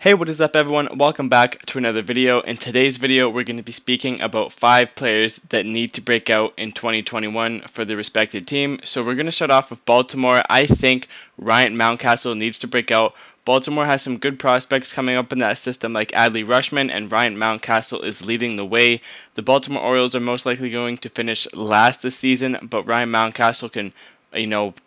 Hey, what is up everyone? Welcome back to another video. In today's video, we're going to be speaking about 5 players that need to break out in 2021 for their respective team. So we're going to start off with Baltimore. I think Ryan Mountcastle needs to break out. Baltimore has some good prospects coming up in that system like Adley Rushman, and Ryan Mountcastle is leading the way. The Baltimore Orioles are most likely going to finish last this season, but Ryan Mountcastle can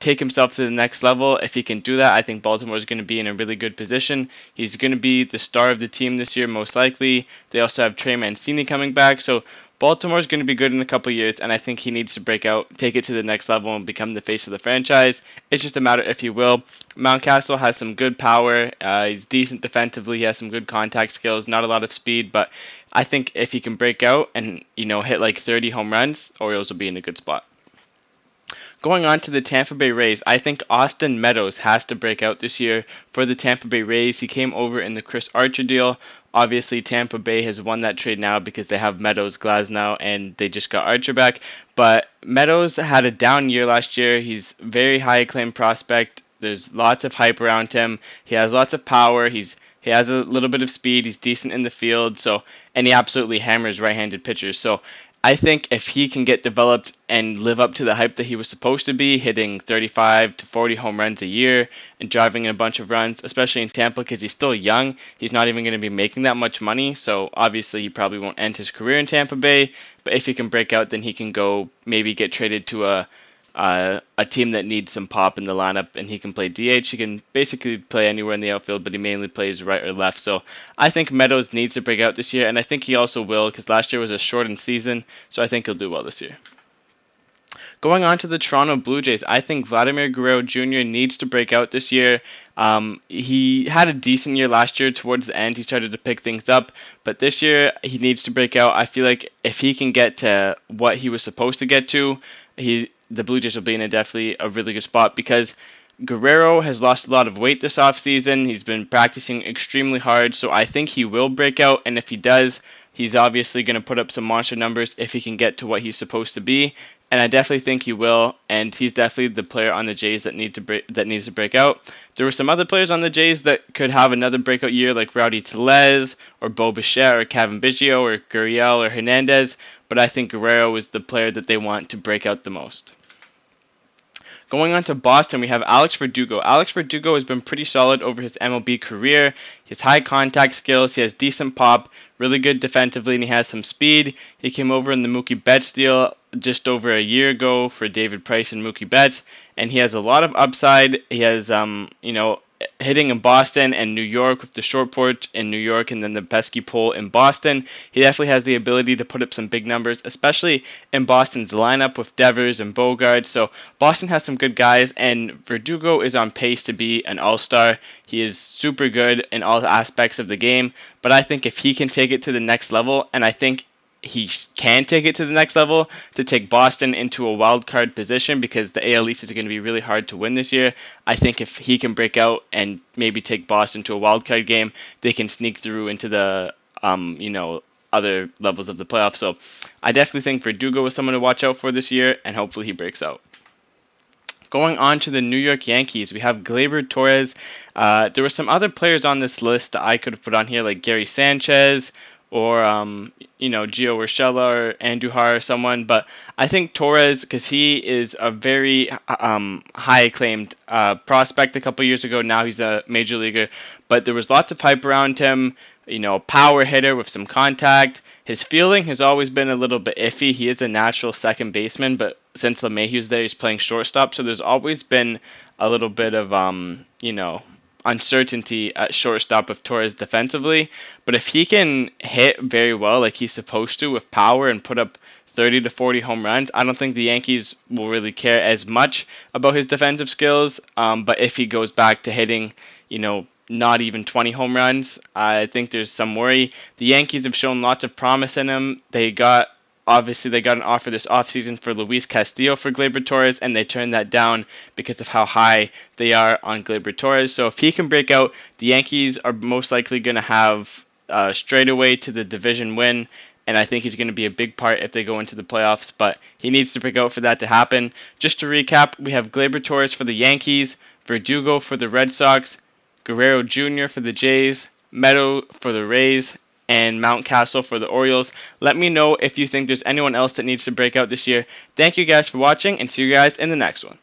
take himself to the next level. If he can do that, I think Baltimore is going to be in a really good position. He's going to be the star of the team this year, most likely. They also have Trey Mancini coming back, so Baltimore is going to be good in a couple years, and I think he needs to break out, take it to the next level, and become the face of the franchise. It's just a matter if he will. Mountcastle has some good power. He's decent defensively. He has some good contact skills. Not a lot of speed, but I think if he can break out and hit like 30 home runs, Orioles will be in a good spot. Going on to the Tampa Bay Rays, I think Austin Meadows has to break out this year for the Tampa Bay Rays. He came over in the Chris Archer deal. Obviously, Tampa Bay has won that trade now because they have Meadows, Glasnow, and they just got Archer back. But Meadows had a down year last year. He's very high acclaimed prospect. There's lots of hype around him. He has lots of power. He has a little bit of speed. He's decent in the field. And he absolutely hammers right-handed pitchers. So I think if he can get developed and live up to the hype that he was supposed to be, hitting 35 to 40 home runs a year and driving in a bunch of runs, especially in Tampa because he's still young, he's not even going to be making that much money. So obviously he probably won't end his career in Tampa Bay. But if he can break out, then he can go maybe get traded to a team that needs some pop in the lineup, and he can play DH. He can basically play anywhere in the outfield, but he mainly plays right or left. So I think Meadows needs to break out this year, and I think he also will because last year was a shortened season, so I think he'll do well this year. Going on to the Toronto Blue Jays, I think Vladimir Guerrero Jr. needs to break out this year. He had a decent year last year. Towards the end, he started to pick things up, but this year he needs to break out. I feel like if he can get to what he was supposed to get to, the Blue Jays will be in definitely a really good spot because Guerrero has lost a lot of weight this offseason. He's been practicing extremely hard, so I think he will break out, and if he does, he's obviously going to put up some monster numbers if he can get to what he's supposed to be, and I definitely think he will, and he's definitely the player on the Jays that needs to break out. There were some other players on the Jays that could have another breakout year like Rowdy Tellez or Bo Bichette or Kevin Biggio or Gurriel or Hernandez, but I think Guerrero is the player that they want to break out the most. Going on to Boston, we have Alex Verdugo. Alex Verdugo has been pretty solid over his MLB career. He has high contact skills, he has decent pop, really good defensively, and he has some speed. He came over in the Mookie Betts deal just over a year ago for David Price and Mookie Betts, and he has a lot of upside. He has, hitting in Boston and New York with the short porch in New York and then the pesky pole in Boston. He definitely has the ability to put up some big numbers, especially in Boston's lineup with Devers and Bogart. So Boston has some good guys, and Verdugo is on pace to be an all-star. He is super good in all aspects of the game, but I think if he can take it to the next level, and I think he can take it to the next level to take Boston into a wild card position because the AL East is going to be really hard to win this year. I think if he can break out and maybe take Boston to a wild card game, they can sneak through into the other levels of the playoffs. So I definitely think Verdugo is someone to watch out for this year, and hopefully he breaks out. Going on to the New York Yankees, we have Gleyber Torres. There were some other players on this list that I could have put on here, like Gary Sanchez or Gio Urshela or Andujar or someone, but I think Torres, because he is a very high acclaimed prospect a couple years ago. Now he's a major leaguer, but there was lots of hype around him. Power hitter with some contact. His fielding has always been a little bit iffy. He is a natural second baseman, but since LeMahieu's there, he's playing shortstop, so there's always been a little bit of uncertainty at shortstop of Torres defensively. But if he can hit very well like he's supposed to with power and put up 30 to 40 home runs, I don't think the Yankees will really care as much about his defensive skills. But if he goes back to hitting, not even 20 home runs, I think there's some worry. The Yankees have shown lots of promise in him. They got an offer this offseason for Luis Castillo for Gleyber Torres, and they turned that down because of how high they are on Gleyber Torres. So if he can break out, the Yankees are most likely going to have straightaway to the division win, and I think he's going to be a big part if they go into the playoffs, but he needs to break out for that to happen. Just to recap, we have Gleyber Torres for the Yankees, Verdugo for the Red Sox, Guerrero Jr. for the Jays, Meadow for the Rays, and Mountcastle for the Orioles. Let me know if you think there's anyone else that needs to break out this year. Thank you guys for watching, and see you guys in the next one.